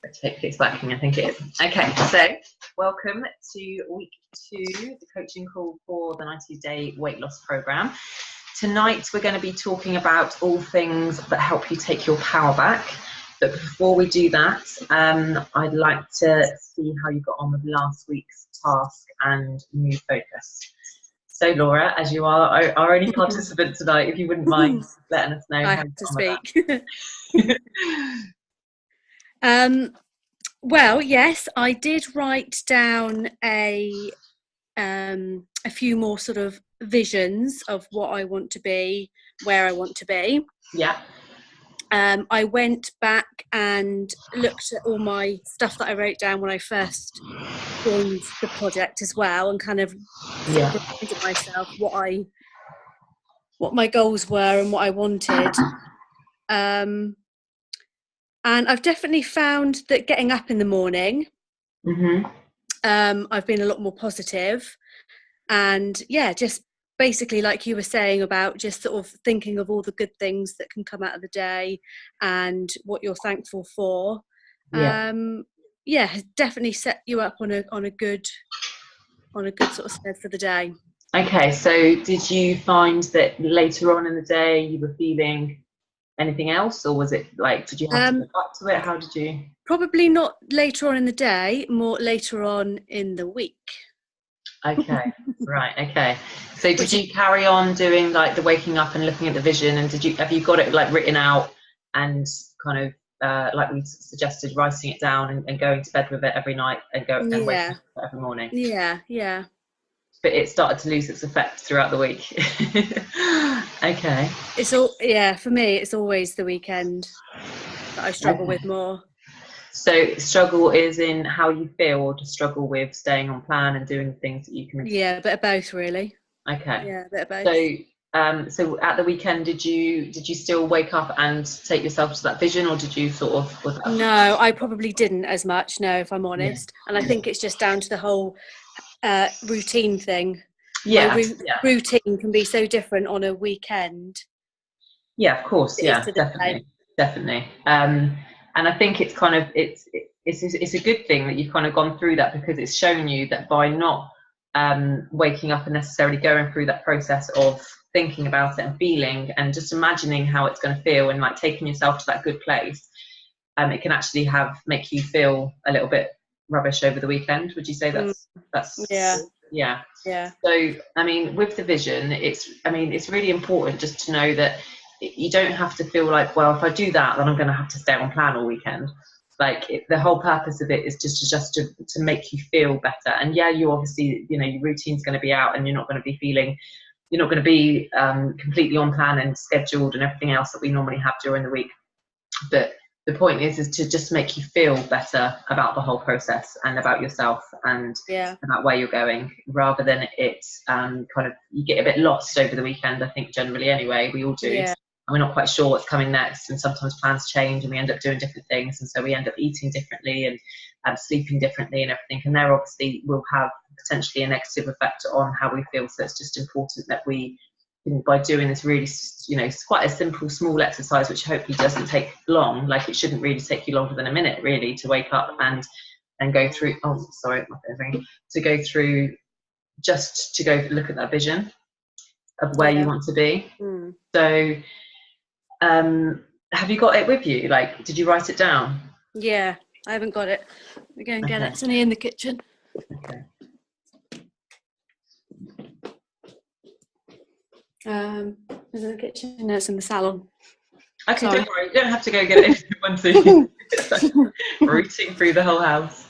Hopefully it's working, I think it is. Okay, so welcome to week 2, the coaching call for the 90-day weight loss program. Tonight we're going to be talking about all things that help you take your power back. But before we do that, I'd like to see how you got on with last week's task and new focus. So Laura, as you are our only participant tonight, if you wouldn't mind letting us know how you got on with that. Well, yes, I did write down a few more sort of visions of what I want to be, where I want to be. Yeah. I went back and looked at all my stuff that I wrote down when I first joined the project as well, and kind of reminded myself what my goals were and what I wanted. And I've definitely found that getting up in the morning, I've been a lot more positive, and just basically, like you were saying, about just sort of thinking of all the good things that can come out of the day and what you're thankful for. Has definitely set you up on a good sort of stead for the day. Okay, so did you find that later on in the day you were feeling anything else, or was it like, did you have to look up to it? How did you? Probably not later on in the day, more later on in the week. Okay, right, okay. So did you carry on doing like the waking up and looking at the vision, and have you got it like written out and kind of like we suggested, writing it down and going to bed with it every night and waking up every morning? Yeah. But it started to lose its effect throughout the week. Okay. It's all for me, it's always the weekend that I struggle with more. So struggle is in how you feel, or just struggle with staying on plan and doing things that you can expect? Yeah, a bit of both, really. Okay. Yeah, a bit of both. So at the weekend, did you still wake up and take yourself to that vision, or did you sort of? No, I probably didn't as much. No, if I'm honest, and I think it's just down to the whole routine thing. My routine can be so different on a weekend. Yeah, of course. Yeah, definitely. And I think it's kind of it's a good thing that you've kind of gone through that, because it's shown you that by not waking up and necessarily going through that process of thinking about it and feeling and just imagining how it's going to feel and like taking yourself to that good place, it can actually make you feel a little bit rubbish over the weekend. Would you say that's yeah. So I mean, with the vision, it's really important just to know that you don't have to feel like, well, if I do that, then I'm going to have to stay on plan all weekend. Like the whole purpose of it is just to make you feel better. And you obviously, your routine's going to be out, and you're not going to be completely on plan and scheduled and everything else that we normally have during the week. But the point is to just make you feel better about the whole process and about yourself and about where you're going, rather than it's kind of, you get a bit lost over the weekend. I think generally anyway, we all do. And we're not quite sure what's coming next, and sometimes plans change and we end up doing different things, and so we end up eating differently and sleeping differently and everything, and there obviously will have potentially a negative effect on how we feel. So it's just important that we, by doing this really, it's quite a simple small exercise which hopefully doesn't take long, like it shouldn't really take you longer than a minute really to wake up and go through to go through, just to go look at that vision of where you want to be. So have you got it with you? Like, did you write it down? I haven't got it. We're going to get it. It's only in the kitchen. Okay. Is it in the kitchen? No, it's in the salon. Okay, sorry. Don't worry. You don't have to go get it if you want to. It's like rooting through the whole house.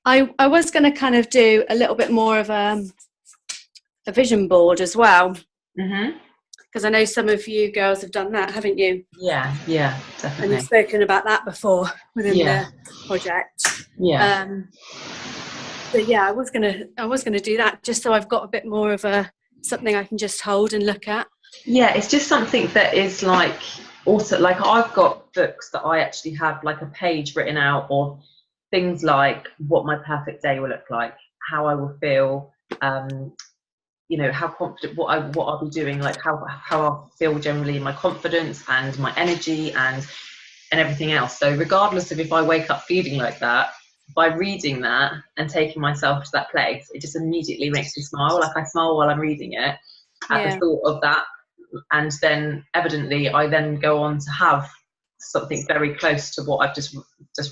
I was going to kind of do a little bit more of a vision board as well. Because I know some of you girls have done that, haven't you? Yeah, definitely. And you've spoken about that before within the project. But I was gonna do that, just so I've got a bit more of something I can just hold and look at. Yeah, it's just something that is like, also like, I've got books that I actually have like a page written out of things like what my perfect day will look like, how I will feel, how confident, what I'll be doing, like how I'll feel generally, my confidence and my energy, and and everything else. So regardless of if I wake up feeling like that, by reading that and taking myself to that place, it just immediately makes me smile. Like I smile while I'm reading it at the thought of that. And then evidently I then go on to have something very close to what I've just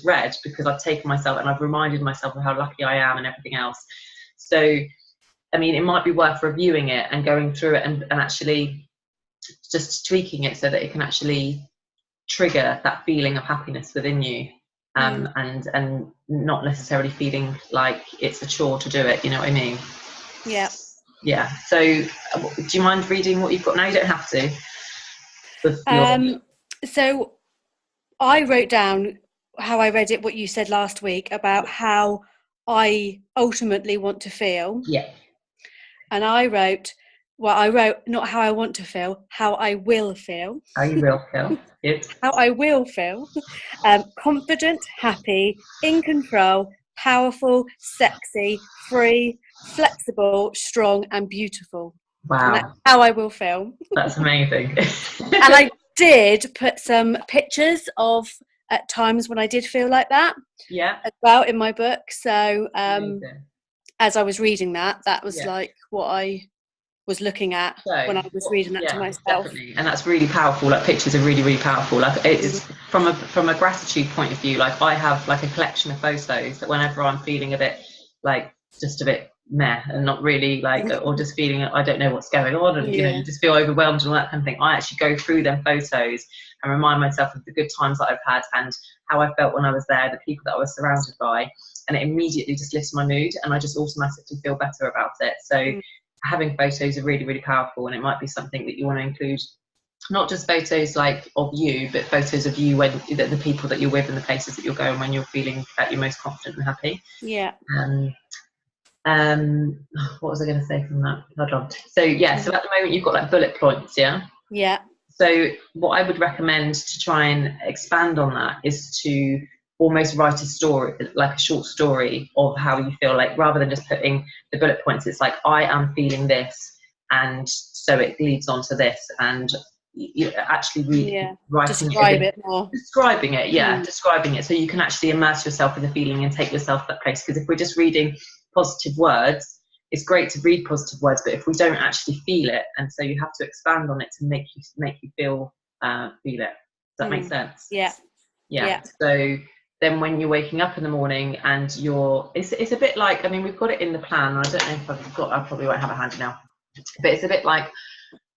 read, because I've taken myself and I've reminded myself of how lucky I am and everything else. So, I mean, it might be worth reviewing it and going through it and actually just tweaking it so that it can actually trigger that feeling of happiness within you. And not necessarily feeling like it's a chore to do it, you know what I mean? Yeah. So do you mind reading what you've got now? You don't have to. So I wrote down how I read it, what you said last week about how I ultimately want to feel. Yeah. And I wrote not how I want to feel, how I will feel. How you will feel. Good. How I will feel. Confident, happy, in control, powerful, sexy, free, flexible, strong, and beautiful. Wow. And that's how I will feel. That's amazing. And I did put some pictures of at times when I did feel like that. Yeah. As well in my book. So as I was reading that was like what I was looking at when I was reading that to myself. Definitely. And that's really powerful. Like pictures are really, really powerful. Like it's from a gratitude point of view, like I have like a collection of photos that whenever I'm feeling a bit like just a bit meh and not really like, or just feeling I don't know what's going on, and you know, you just feel overwhelmed and all that kind of thing, I actually go through them photos and remind myself of the good times that I've had and how I felt when I was there, the people that I was surrounded by, and it immediately just lifts my mood and I just automatically feel better about it. So having photos are really, really powerful, and it might be something that you want to include, not just photos like of you, but photos of you when the people that you're with and the places that you're going when you're feeling at your most confident and happy. What was I going to say from that? Hold on. So so at the moment you've got like bullet points. So what I would recommend to try and expand on that is to almost write a story, like a short story of how you feel, like rather than just putting the bullet points, it's like I am feeling this, and so it leads on to this, and you actually writing describing it so you can actually immerse yourself in the feeling and take yourself to that place. Because if we're just reading positive words, it's great to read positive words, but if we don't actually feel it, and so you have to expand on it to make you feel it. Does that make sense? So then when you're waking up in the morning and it's a bit like, I mean, we've got it in the plan, I don't know if I probably won't have it handy now, but it's a bit like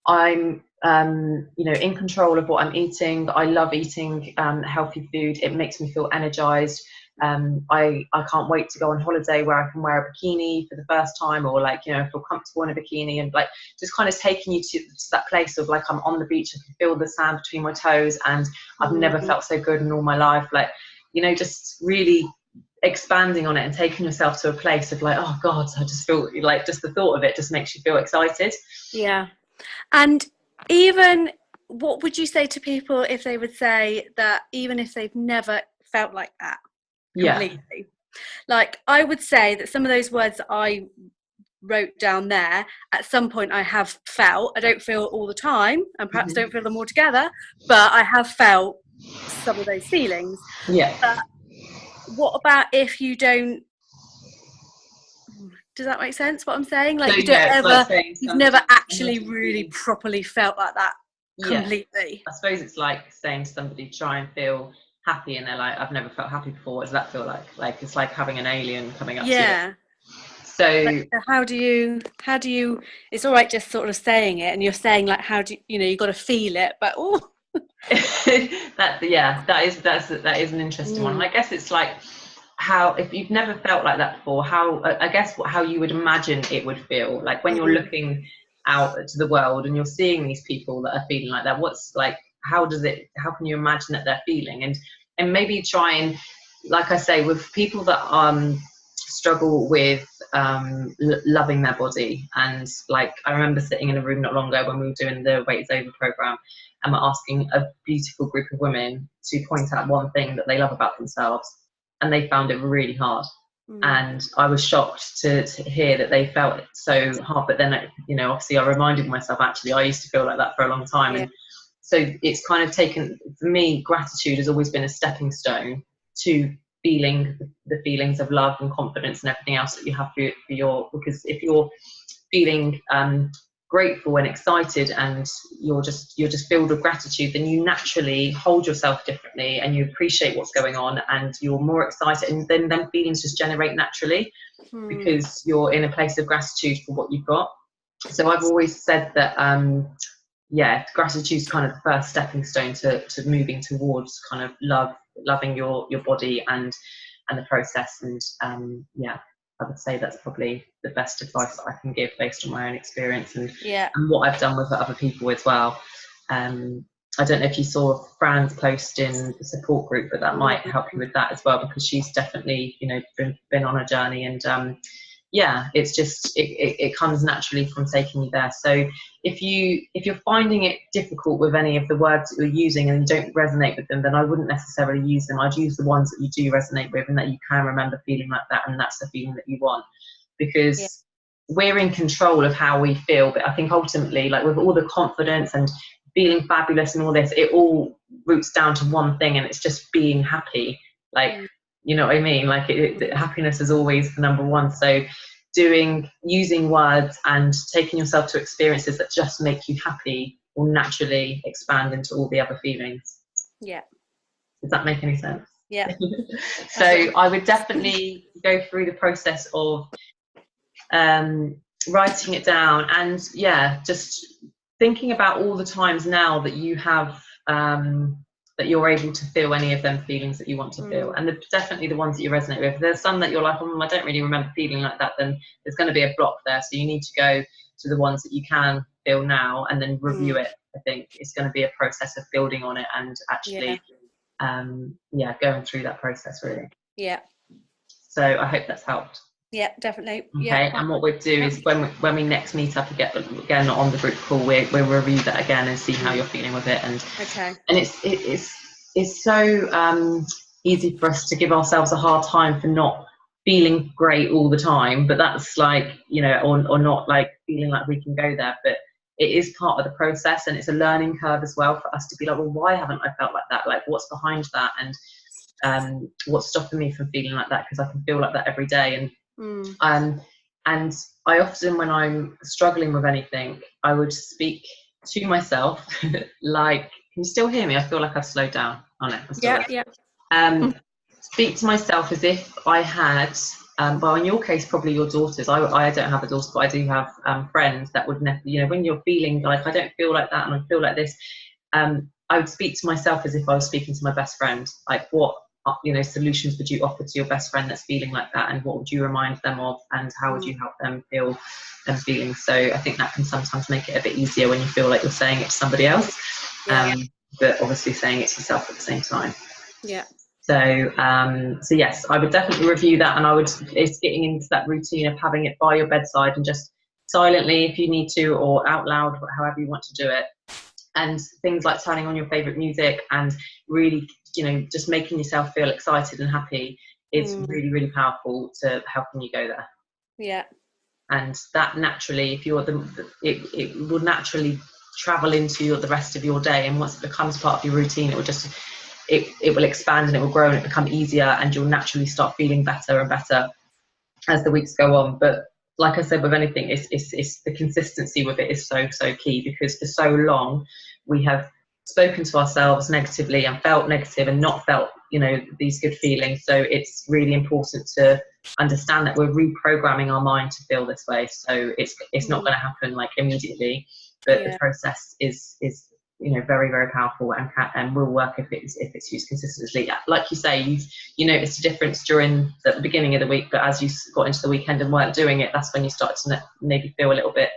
I'm in control of what I'm eating. I love eating healthy food. It makes me feel energized. I can't wait to go on holiday where I can wear a bikini for the first time, or like, you know, feel comfortable in a bikini, and like just kind of taking you to that place of like I'm on the beach, I can feel the sand between my toes, and I've never felt so good in all my life. Like, you know, just really expanding on it and taking yourself to a place of like, oh God, I just feel like just the thought of it just makes you feel excited. And even what would you say to people if they would say that even if they've never felt like that completely? Like I would say that some of those words that I wrote down there, at some point I have felt. I don't feel all the time, and perhaps don't feel them all together, but I have felt some of those feelings. But what about if you don't? Does that make sense what I'm saying? Like, so, you don't you've never actually really properly felt like that completely. I suppose it's like saying to somebody, try and feel happy, and they're like, I've never felt happy before. What does that feel like? Like, it's like having an alien coming up to you. So like, how do you it's all right just sort of saying it, and you're saying like, how do you know, you got to feel it, but that is an interesting one. And I guess it's like, how, if you've never felt like that before, how you would imagine it would feel like when you're looking out to the world and you're seeing these people that are feeling like that. What's like, how can you imagine that they're feeling? And maybe try and, like I say, with people that struggle with loving their body, and like I remember sitting in a room not long ago when we were doing the Weightloss Program, and we're asking a beautiful group of women to point out one thing that they love about themselves, and they found it really hard. And I was shocked to hear that they felt it so hard. But then, you know, obviously I reminded myself, actually I used to feel like that for a long time, so it's kind of taken, for me, gratitude has always been a stepping stone to feeling the feelings of love and confidence and everything else that you have for your, because if you're feeling grateful and excited and you're just filled with gratitude, then you naturally hold yourself differently and you appreciate what's going on and you're more excited, and then feelings just generate naturally because you're in a place of gratitude for what you've got. So I've always said that gratitude is kind of the first stepping stone to moving towards kind of loving your body and the process. And I would say that's probably the best advice that I can give based on my own experience and what I've done with other people as well. I don't know if you saw Fran's post in the support group, but that might help you with that as well, because she's definitely, you know, been on a journey, and it's just it comes naturally from taking you there. So if you're finding it difficult with any of the words that you're using and you don't resonate with them, then I wouldn't necessarily use them. I'd use the ones that you do resonate with and that you can remember feeling like that, and that's the feeling that you want, because we're in control of how we feel. But I think ultimately, like with all the confidence and feeling fabulous and all this, it all roots down to one thing, and it's just being happy. Like, you know what I mean? Like happiness is always the number one. So using words and taking yourself to experiences that just make you happy will naturally expand into all the other feelings. Yeah. Does that make any sense? Yeah. So I would definitely go through the process of writing it down, and just thinking about all the times now that you have that you're able to feel any of them feelings that you want to feel, and definitely the ones that you resonate with. If there's some that you're like, I don't really remember feeling like that, then there's going to be a block there. So you need to go to the ones that you can feel now and then review it. I think it's going to be a process of building on it and actually going through that process, really. Yeah. So I hope that's helped. Yeah, definitely. Okay, and what we'll do is when we next meet up again on the group call, we'll review that again and see how you're feeling with it. And it's so easy for us to give ourselves a hard time for not feeling great all the time, but that's like, you know, or not like feeling like we can go there. But it is part of the process, and it's a learning curve as well for us to be like, well, why haven't I felt like that? Like, what's behind that? And what's stopping me from feeling like that? Because I can feel like that every day. And I often, when I'm struggling with anything, I would speak to myself like, can you still hear me? I feel like I've slowed down on it. Speak to myself as if I had, well, in your case, probably your daughters. I don't have a daughter, but I do have friends that would never, you know, when you're feeling like, I don't feel like that and I feel like this, I would speak to myself as if I was speaking to my best friend. Like, what, you know, solutions would you offer to your best friend that's feeling like that, and what would you remind them of, and how would you help them feel them feeling? So I think that can sometimes make it a bit easier when you feel like you're saying it to somebody else, but obviously saying it to yourself at the same time. So yes, I would definitely review that, and it's getting into that routine of having it by your bedside and just silently, if you need to, or out loud, however you want to do it. And things like turning on your favorite music and really, you know, just making yourself feel excited and happy is really, really powerful to helping you go there. Yeah. And that naturally, if you're it will naturally travel into the rest of your day, and once it becomes part of your routine, it will just it will expand and it will grow and it become easier, and you'll naturally start feeling better and better as the weeks go on. But like I said, with anything, it's the consistency with it is so key, because for so long we have spoken to ourselves negatively and felt negative and not felt, you know, these good feelings. So it's really important to understand that we're reprogramming our mind to feel this way. So it's not going to happen like immediately, but the process is you know, very, very powerful, and will work if it's used consistently. Like you say, you noticed a difference during the beginning of the week, but as you got into the weekend and weren't doing it, that's when you started to maybe feel a little bit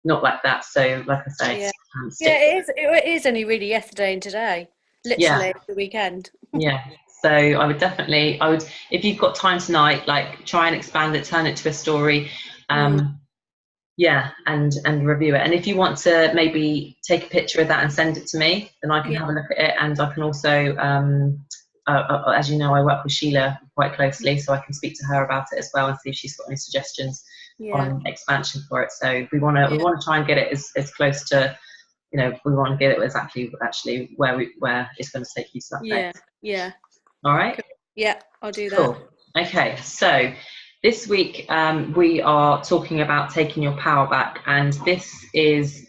not like that. So like I say, it is only really yesterday and today, literally the weekend. So I would, if you've got time tonight, like, try and expand it, turn it to a story. And review it. And if you want to maybe take a picture of that and send it to me, then I can have a look at it. And I can also, as you know, I work with Sheila quite closely, so I can speak to her about it as well and see if she's got any suggestions on expansion for it. So we want to try and get it as close to you know, we want to get it exactly actually where it's going to take you to that place. Yeah. All right. Yeah, I'll do that. Cool. Okay, so this week we are talking about taking your power back, and this is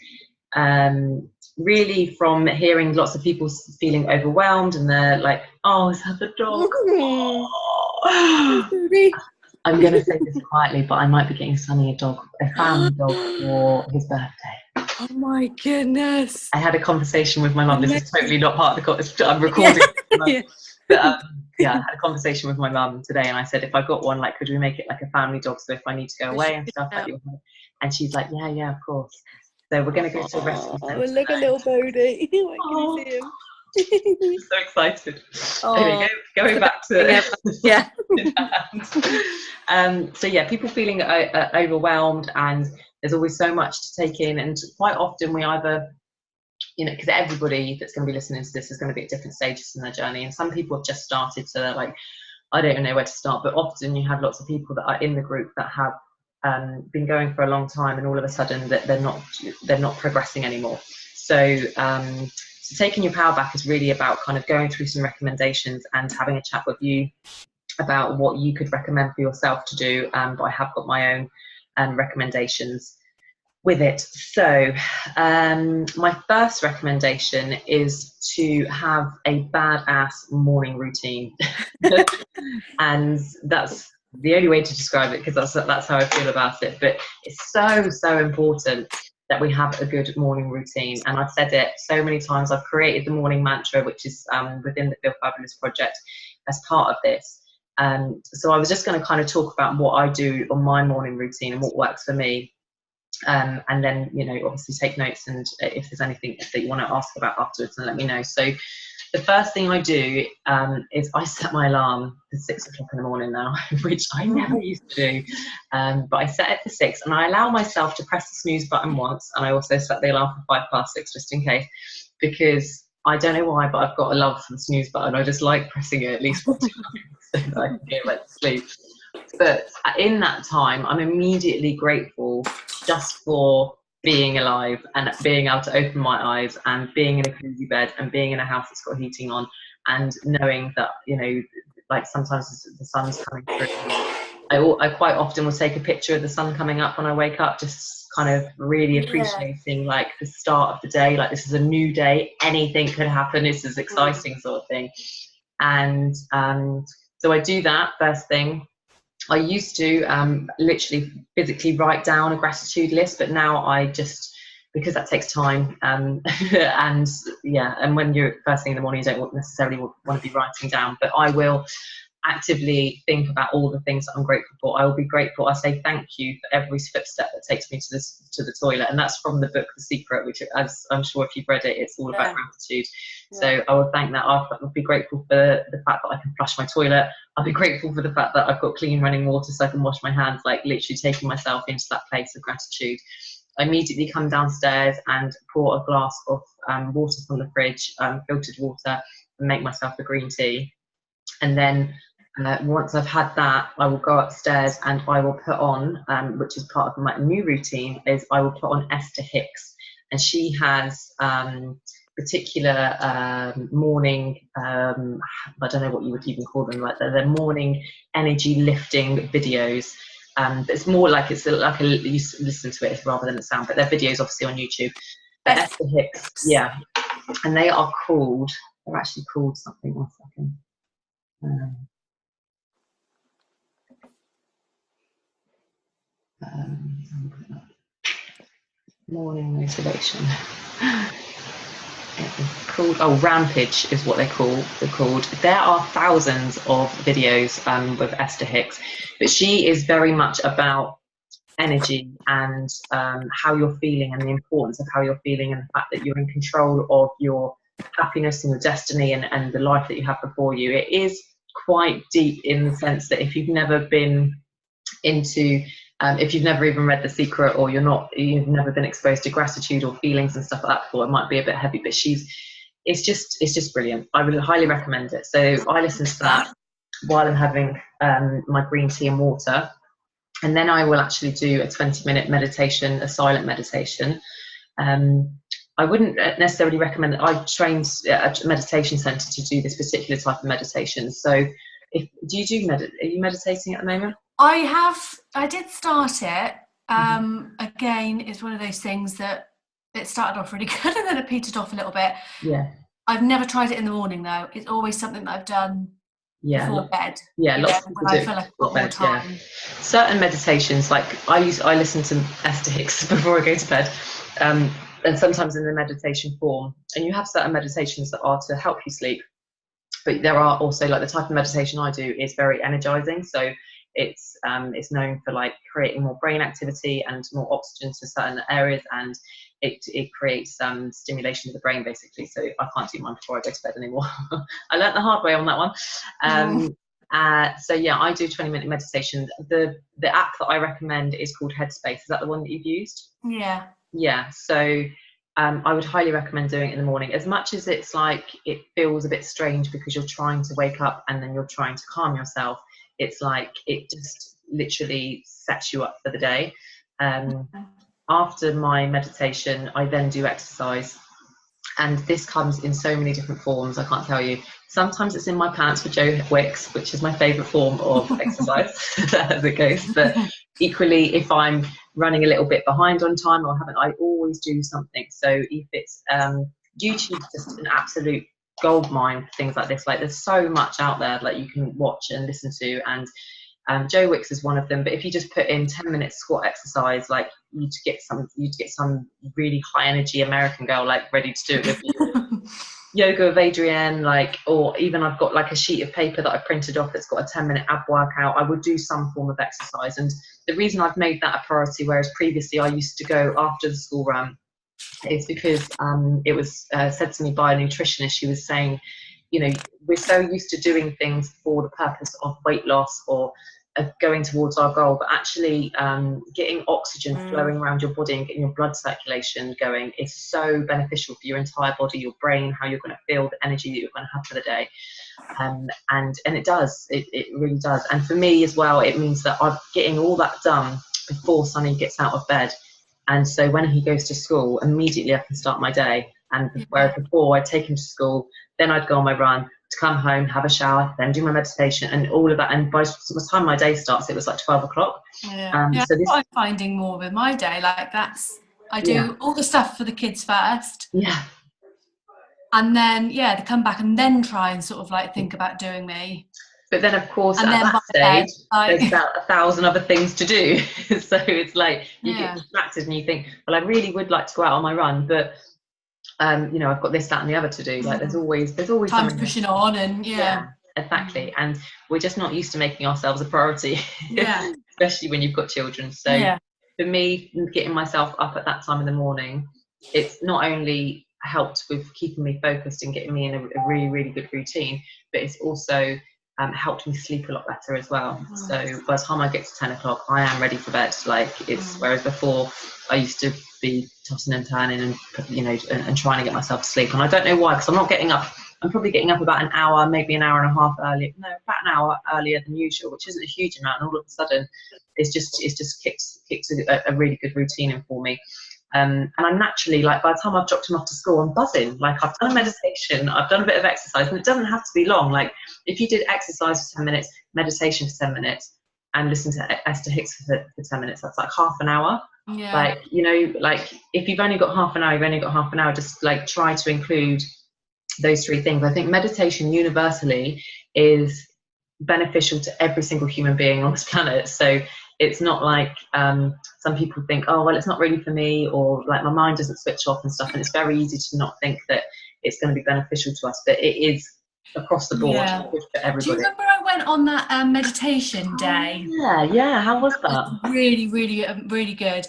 really from hearing lots of people feeling overwhelmed, and they're like, oh, is that the dog? Oh. I'm going to say this quietly, but I might be getting Sonny a family dog for his birthday. Oh my goodness. I had a conversation with my mum. This is totally not part of the I'm recording. Yeah. But yeah, I had a conversation with my mum today, and I said, if I got one, like, could we make it like a family dog, so if I need to go away and stuff, like, and she's like, yeah, of course. So we're going to go to a rescue centre. Oh, look, a little Bodie. Can you see him? I'm so excited. Anyway, going back to yeah. So yeah, people feeling overwhelmed, and there's always so much to take in, and quite often we either, you know, because everybody that's going to be listening to this is going to be at different stages in their journey, and some people have just started, so they're like, I don't know where to start. But often you have lots of people that are in the group that have been going for a long time, and all of a sudden that they're not progressing anymore. So so taking your power back is really about kind of going through some recommendations and having a chat with you about what you could recommend for yourself to do. But I have got my own recommendations with it. So my first recommendation is to have a badass morning routine. And that's the only way to describe it, because that's how I feel about it. But it's so important that we have a good morning routine. And I've said it so many times. I've created the morning mantra, which is within the Feel Fabulous project as part of this. So I was just going to kind of talk about what I do on my morning routine and what works for me. And then, you know, obviously take notes, and if there's anything that you want to ask about afterwards, then let me know. So the first thing I do is I set my alarm for 6 o'clock in the morning now, which I never used to do. But I set it for 6, and I allow myself to press the snooze button once, and I also set the alarm for 6:05 just in case, because I don't know why, but I've got a love for the snooze button. I just like pressing it at least one time so that I can get back to sleep. But in that time, I'm immediately grateful just for being alive and being able to open my eyes and being in a cozy bed and being in a house that's got heating on, and knowing that, you know, like sometimes the sun's coming through. I quite often will take a picture of the sun coming up when I wake up, just kind of really appreciating like the start of the day, like this is a new day, anything could happen, this is exciting sort of thing. And so I do that first thing. I used to literally physically write down a gratitude list, but now I just, because that takes time, and yeah, and when you're first thing in the morning, you don't necessarily want to be writing down, but I will actively think about all the things that I'm grateful for. I will be grateful. I say thank you for every footstep that takes me to the toilet, and that's from the book The Secret, which, as I'm sure if you've read it, it's all about gratitude. So I will thank that. I'll be grateful for the fact that I can flush my toilet. I'll be grateful for the fact that I've got clean running water so I can wash my hands, like literally taking myself into that place of gratitude. I immediately come downstairs and pour a glass of water from the fridge, filtered water, and make myself a green tea. And then once I've had that, I will go upstairs and I will put on, which is part of my new routine, is I will put on Esther Hicks. And she has particular morning, I don't know what you would even call them, like they're morning energy lifting videos. It's more like you listen to it rather than the sound, but they're videos obviously on YouTube. But Esther Hicks, yeah. And they're actually called something, 1 second. Morning motivation. It's called Rampage is what they're called. There are thousands of videos with Esther Hicks, but she is very much about energy and how you're feeling, and the importance of how you're feeling, and the fact that you're in control of your happiness and your destiny and the life that you have before you. It is quite deep in the sense that if you've never been into if you've never even read The Secret, or you've never been exposed to gratitude or feelings and stuff like that before, it might be a bit heavy, but it's just brilliant. I would highly recommend it. So I listen to that while I'm having my green tea and water, and then I will actually do a 20-minute meditation, a silent meditation. I wouldn't necessarily recommend that. I trained at a meditation center to do this particular type of meditation. So are you meditating at the moment? I did start it. Again, it's one of those things that it started off really good and then it petered off a little bit. Yeah. I've never tried it in the morning though. It's always something that I've done before bed. Yeah, lots of people do. I feel like I've got more time. Yeah. Certain meditations, like I listen to Esther Hicks before I go to bed, and sometimes in the meditation form. And you have certain meditations that are to help you sleep, but there are also, like, the type of meditation I do is very energizing. So it's known for like creating more brain activity and more oxygen to certain areas, and it creates stimulation of the brain, basically. So I can't do mine before I go to bed anymore. I learnt the hard way on that one. So yeah, I do 20-minute meditation. The app that I recommend is called Headspace. Is that the one that you've used? Yeah. So I would highly recommend doing it in the morning, as much as it's like it feels a bit strange because you're trying to wake up and then you're trying to calm yourself. It's like it just literally sets you up for the day. After my meditation, I then do exercise, and this comes in so many different forms. I can't tell you. Sometimes it's in my pants for Joe Wicks, which is my favourite form of exercise, as it goes. But equally, if I'm running a little bit behind on time or haven't, I always do something. So if it's YouTube's just an absolute goldmine for things like this. Like, there's so much out there that you can watch and listen to, and Joe Wicks is one of them. But if you just put in 10-minute squat exercise, like, you'd get some really high energy American girl like ready to do it with you. Yoga with Adrienne, like, or even I've got like a sheet of paper that I printed off that's got a 10-minute ab workout. I would do some form of exercise, and the reason I've made that a priority, whereas previously I used to go after the school run, is because it was said to me by a nutritionist. She was saying, you know, we're so used to doing things for the purpose of weight loss or going towards our goal, but actually getting oxygen flowing around your body and getting your blood circulation going is so beneficial for your entire body, your brain, how you're going to feel, the energy that you're going to have for the day. And it does, it really does. And for me as well, it means that I'm getting all that done before Sonny gets out of bed. And so when he goes to school, immediately I can start my day. And whereas before I'd take him to school, then I'd go on my run, to come home, have a shower, then do my meditation and all of that. And by the time my day starts, it was like 12 o'clock. So that's what I'm finding more with my day. Like, I do all the stuff for the kids first. Yeah. And then, they come back and then try and sort of like think about doing me. But then, of course, at that stage, there's about 1,000 other things to do. So it's like you get distracted and you think, well, I really would like to go out on my run, but you know, I've got this, that, and the other to do. Like, there's always time pushing on, and exactly. And we're just not used to making ourselves a priority, especially when you've got children. So for me, getting myself up at that time in the morning, it's not only helped with keeping me focused and getting me in a really, really good routine, but it's also helped me sleep a lot better as well. So by the time I get to 10 o'clock, I am ready for bed. Like, it's whereas before I used to be tossing and turning and, you know, and trying to get myself to sleep. And I don't know why, because I'm not getting up. I'm probably getting up about an hour, maybe an hour and a half earlier. No, about an hour earlier than usual, which isn't a huge amount. And all of a sudden, it's just kicks a really good routine in for me. And I'm naturally, like, by the time I've dropped him off to school, I'm buzzing. Like, I've done a meditation, I've done a bit of exercise, and it doesn't have to be long. Like, if you did exercise for 10 minutes, meditation for 10 minutes, and listen to Esther Hicks for 10 minutes, that's like half an hour. Like, you know, like, if you've only got half an hour, you've only got half an hour. Just like try to include those three things. I think meditation universally is beneficial to every single human being on this planet. So it's not like some people think, oh, well, it's not really for me, or like my mind doesn't switch off and stuff. And it's very easy to not think that it's going to be beneficial to us, but it is across the board good for everybody. Do you remember I went on that meditation day? Yeah. How was that? Really, really, really good.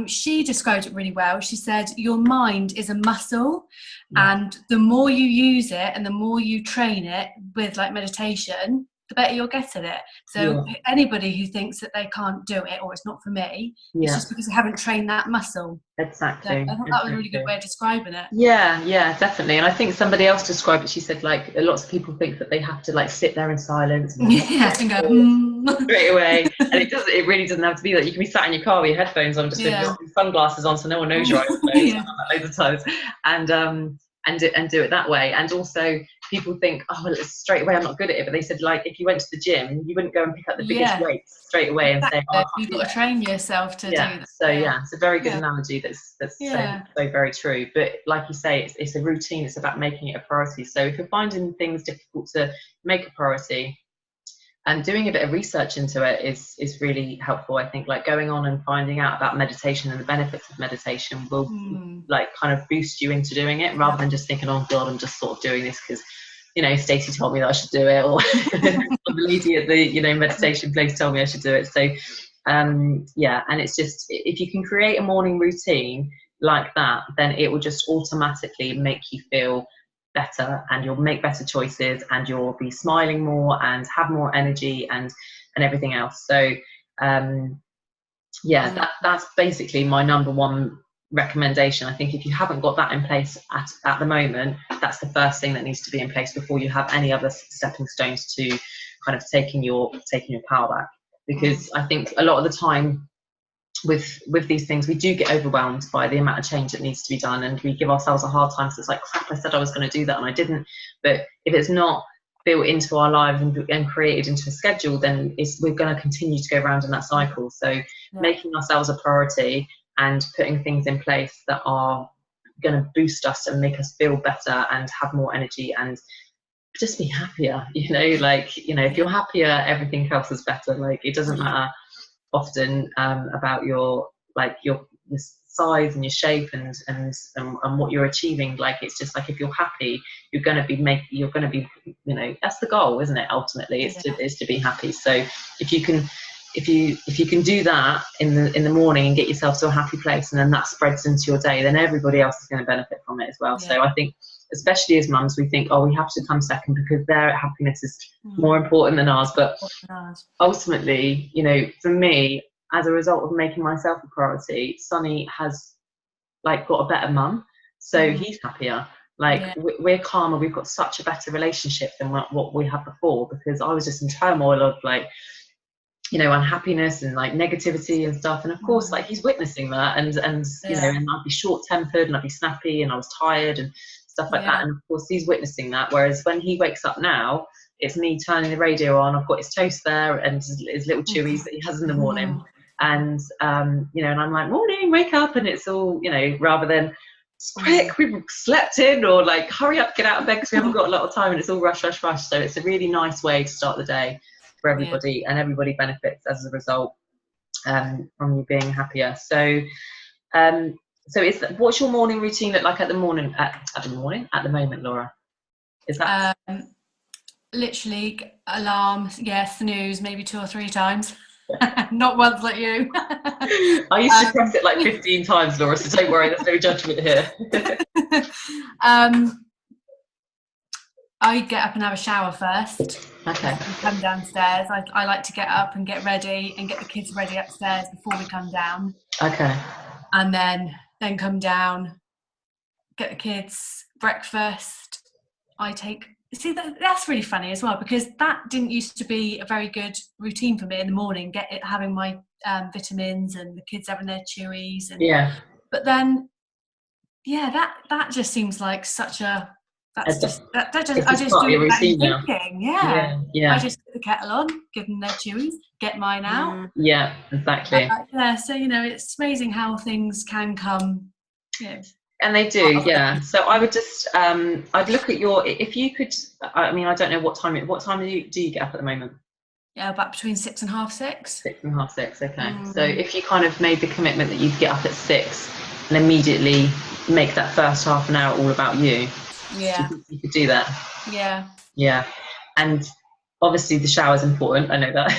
She described it really well. She said, your mind is a muscle, and the more you use it and the more you train it with like meditation, the better you'll get at it. So anybody who thinks that they can't do it or it's not for me, it's just because they haven't trained that muscle. Exactly. So I thought that was a really good way of describing it. Yeah, definitely. And I think somebody else described it. She said, like, lots of people think that they have to like sit there in silence and, and go straight away. And it really doesn't have to be that. You can be sat in your car with your headphones on, just with your sunglasses on, so no one knows you're on your phone. Loads of times. And do it that way. And also people think, oh, well, it's straight away I'm not good at it. But they said, like, if you went to the gym, you wouldn't go and pick up the biggest weights straight away and say, oh, you've got to train yourself to do that. So it's a very good analogy. That's so very true. But like you say, it's a routine. It's about making it a priority. So if you're finding things difficult to make a priority, and doing a bit of research into it is really helpful. I think, like, going on and finding out about meditation and the benefits of meditation will like kind of boost you into doing it, rather than just thinking, oh God, I'm just sort of doing this because, you know, Stacey told me that I should do it, or the lady at the, you know, meditation place told me I should do it. So and it's just, if you can create a morning routine like that, then it will just automatically make you feel better, and you'll make better choices, and you'll be smiling more and have more energy and everything else. So that's basically my number one recommendation. I think if you haven't got that in place at the moment, that's the first thing that needs to be in place before you have any other stepping stones to kind of taking your power back. Because I think a lot of the time with these things, we do get overwhelmed by the amount of change that needs to be done, and we give ourselves a hard time. So it's like, crap, I said I was going to do that and I didn't. But if it's not built into our lives and created into a schedule, then we're going to continue to go around in that cycle. So making ourselves a priority and putting things in place that are going to boost us and make us feel better and have more energy and just be happier, you know, like, you know, if you're happier, everything else is better. Like, it doesn't matter often about your size and your shape and what you're achieving. Like, it's just like, if you're happy, you're going to be, you know, that's the goal, isn't it? Ultimately, is to be happy. So if you can do that in the morning and get yourself to a happy place, and then that spreads into your day, then everybody else is going to benefit from it as well. So I think, especially as mums, we think, oh, we have to come second because their happiness is more important than ours. But ultimately, you know, for me, as a result of making myself a priority, Sonny has like got a better mum, so he's happier. Like, we're calmer. We've got such a better relationship than what we had before, because I was just in turmoil of, like, you know, unhappiness and like negativity and stuff. And of course, like, he's witnessing that, and you know, and I'd be short-tempered and I'd be snappy and I was tired and stuff like that. And of course, he's witnessing that. Whereas when he wakes up now, it's me turning the radio on. I've got his toast there and his little chewies that he has in the morning. And you know, and I'm like, morning, wake up, and it's all, you know, rather than quick, we've slept in, or like, hurry up, get out of bed because we haven't got a lot of time, and it's all rush. So it's a really nice way to start the day for everybody, and everybody benefits as a result from you being happier. So what's your morning routine look like at the moment, Laura? Is that literally alarm, snooze maybe 2 or 3 times. Not once like you. I used to press it like 15 times, Laura, so don't worry, there's no judgment here. I get up and have a shower first. Okay. And come downstairs. I like to get up and get ready and get the kids ready upstairs before we come down. Okay. And then come down, get the kids breakfast. That's really funny as well, because that didn't used to be a very good routine for me in the morning, having my vitamins and the kids having their chewies, and but then that just seems like such a I just do it without thinking. I just put the kettle on, give them their chewies, get mine out. Exactly. So, you know, it's amazing how things can come. And they do, So I would just, I'd look at if you could, I mean, I don't know what time do you get up at the moment? Yeah, about between 6 and half 6. 6 and half 6, okay. So if you kind of made the commitment that you'd get up at 6 and immediately make that first half an hour all about you. Yeah. You could do that. Yeah. Yeah. And obviously the shower is important, I know that.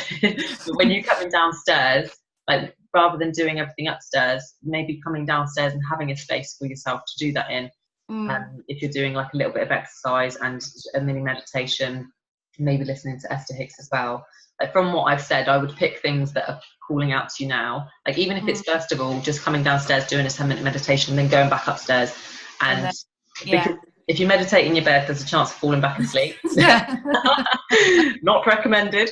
But when you're coming downstairs, like, rather than doing everything upstairs, maybe coming downstairs and having a space for yourself to do that in. If you're doing like a little bit of exercise and a mini meditation, maybe listening to Esther Hicks as well. Like from what I've said, I would pick things that are calling out to you now. Like even if it's first of all just coming downstairs, doing a 10-minute meditation, then going back upstairs, and because if you meditate in your bed, there's a chance of falling back asleep. Not recommended.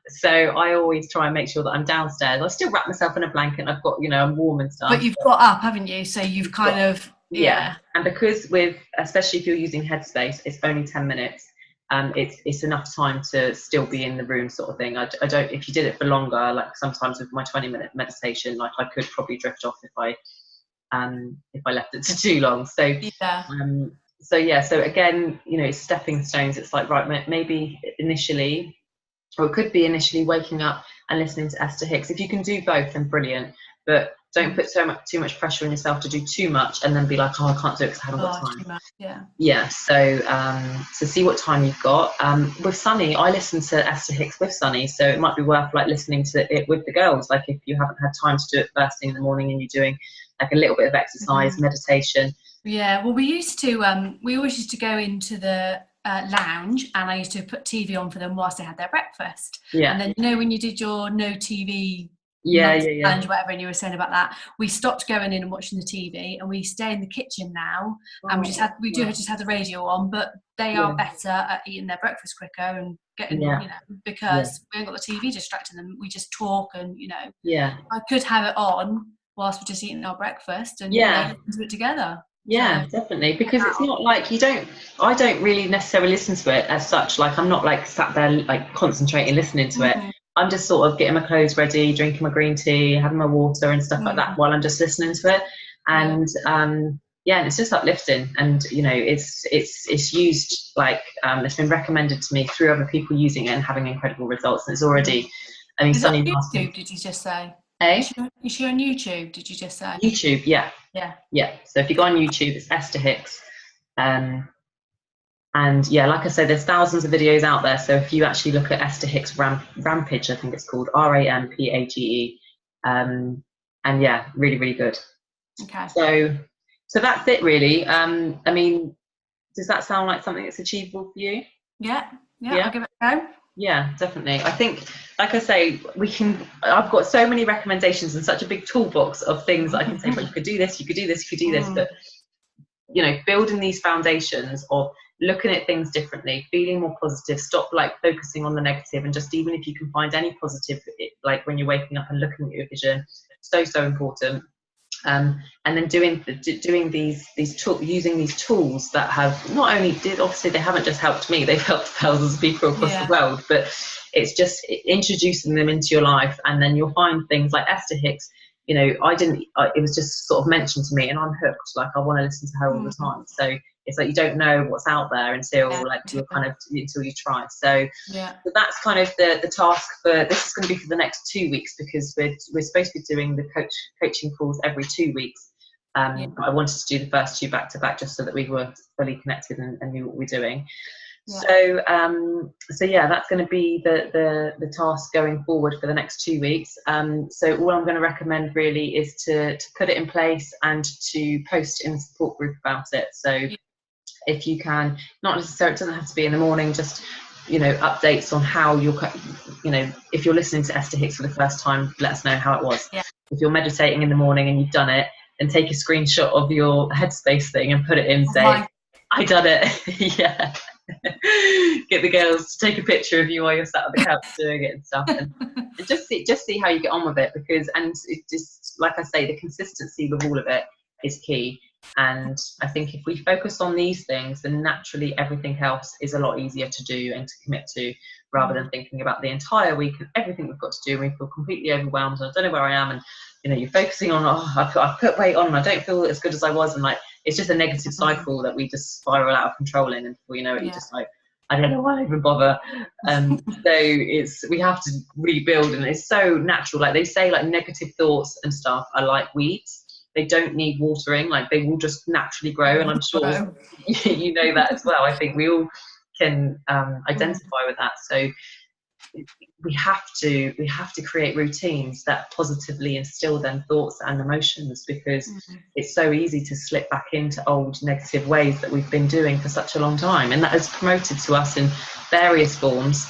So I always try and make sure that I'm downstairs. I still wrap myself in a blanket and I've got, I'm warm and stuff. But you've got up, haven't you? So you've kind of, And because especially if you're using Headspace, it's only 10 minutes. It's enough time to still be in the room, sort of thing. I don't, if you did it for longer, like sometimes with my 20-minute meditation, like I could probably drift off if I left it to too long. So so again, it's stepping stones. It's like, right, maybe initially, or it could be initially waking up and listening to Esther Hicks. If you can do both, then brilliant, but don't put too much pressure on yourself to do too much and then be like, oh, I can't do it because I haven't got time. So see what time you've got. With Sunny, I listen to Esther Hicks with Sunny, so it might be worth like listening to it with the girls, like if you haven't had time to do it first thing in the morning and you're doing like a little bit of exercise, meditation. Well, we always used to go into the lounge, and I used to put TV on for them whilst they had their breakfast. And then when you did your no TV challenge, whatever, and you were saying about that, we stopped going in and watching the TV, and we stay in the kitchen now, and we just have the radio on, but they are better at eating their breakfast quicker and getting because we ain't got the TV distracting them. We just talk, and I could have it on whilst we're just eating our breakfast and listen to it together. Definitely, because it's not like I don't really necessarily listen to it as such. Like I'm not like sat there like concentrating listening to it. I'm just sort of getting my clothes ready, drinking my green tea, having my water and stuff like that while I'm just listening to it. And and it's just uplifting, and it's used like it's been recommended to me through other people using it and having incredible results. And it's already, is it on YouTube, did you just say? Is she on YouTube, did you just say? YouTube, yeah. So if you go on YouTube, it's Esther Hicks. And like I said, there's thousands of videos out there. So if you actually look at Esther Hicks Rampage, I think it's called Rampage. And really, really good. Okay. So that's it really. I mean, does that sound like something that's achievable for you? Yeah, I'll give it a go. Yeah, definitely. I think, like I say, I've got so many recommendations and such a big toolbox of things that I can say, well, you could do this, you could do this, you could do this. But, building these foundations of looking at things differently, feeling more positive, stop like focusing on the negative, and just even if you can find any positive, like when you're waking up and looking at your vision, so important. And then doing these tools, using these tools that have not only obviously they haven't just helped me, they've helped thousands of people across the world, but it's just introducing them into your life, and then you'll find things like Esther Hicks. It was just sort of mentioned to me, and I'm hooked. Like I want to listen to her all the time. So it's like you don't know what's out there until until you try. So that's kind of the task for this is going to be for the next 2 weeks, because we're supposed to be doing the coaching calls every 2 weeks. I wanted to do the first 2 back to back just so that we were fully connected and knew what we're doing. So that's going to be the task going forward for the next 2 weeks. So all I'm going to recommend really is to put it in place and to post in the support group about it. So if you can, not necessarily, it doesn't have to be in the morning, just updates on how you're, if you're listening to Esther Hicks for the first time, let us know how it was. If you're meditating in the morning and you've done it, then take a screenshot of your Headspace thing and put it in, say, I done it. Get the girls to take a picture of you while you're sat on the couch doing it and stuff, and just see how you get on with it, because it's just like I say, the consistency with all of it is key. And I think if we focus on these things, then naturally everything else is a lot easier to do and to commit to, rather than thinking about the entire week and everything we've got to do, and we feel completely overwhelmed and I don't know where I am, and you're focusing on, I've put weight on and I don't feel as good as I was, and like it's just a negative cycle that we just spiral out of control in, and before you know it, you're just like, I don't know why I even bother. So we have to rebuild, and it's so natural. Like they say, like negative thoughts and stuff are like weeds. They don't need watering, like they will just naturally grow, and I'm sure you know that as well. I think we all can identify with that. So we have to create routines that positively instill them thoughts and emotions, because it's so easy to slip back into old negative ways that we've been doing for such a long time, and that is promoted to us in various forms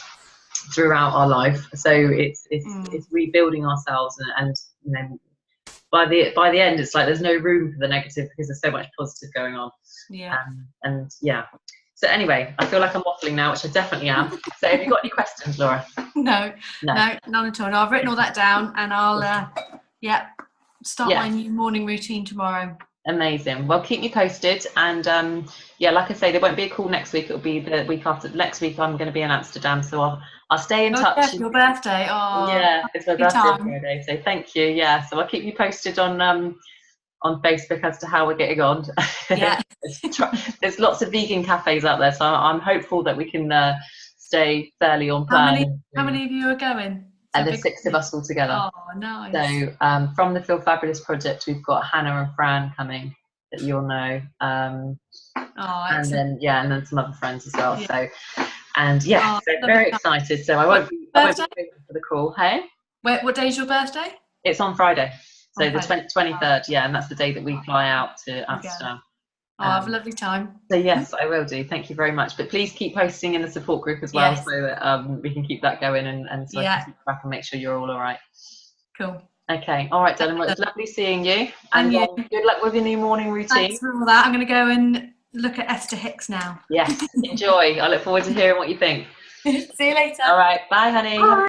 throughout our life. So it's rebuilding ourselves, and you know, by the end, it's like there's no room for the negative because there's so much positive going on. And yeah. So anyway, I feel like I'm waffling now, which I definitely am. So have you got any questions, Laura? No, none at all. No, I've written all that down, and I'll start my new morning routine tomorrow. Amazing. Well, keep me posted, and like I say, there won't be a call next week. It'll be the week after. Next week I'm going to be in Amsterdam, so I'll stay in touch. Yes, your birthday. Oh, yeah, it's my birthday on Friday, so thank you. Yeah, so I'll keep you posted on Facebook as to how we're getting on. Yeah. There's lots of vegan cafes out there, so I'm hopeful that we can stay fairly on plan. How many of you are going? And there's 6 of us all together. Oh, nice. So from the Feel Fabulous project, we've got Hannah and Fran coming, that you'll know. And then some other friends as well. Yeah. So, and so very excited. So I won't be for the call. Hey? What day is your birthday? It's on Friday. So the 23rd, and that's the day that we fly out to Amsterdam. Have a lovely time. So yes, I will do. Thank you very much. But please keep posting in the support group as well, so that we can keep that going, and so I can keep back and make sure you're all right. Cool. Okay. All right, darling. Well, it's lovely seeing you. And you. Good luck with your new morning routine. Thanks for all that. I'm going to go and look at Esther Hicks now. Yes. Enjoy. I look forward to hearing what you think. See you later. All right. Bye, honey. Bye.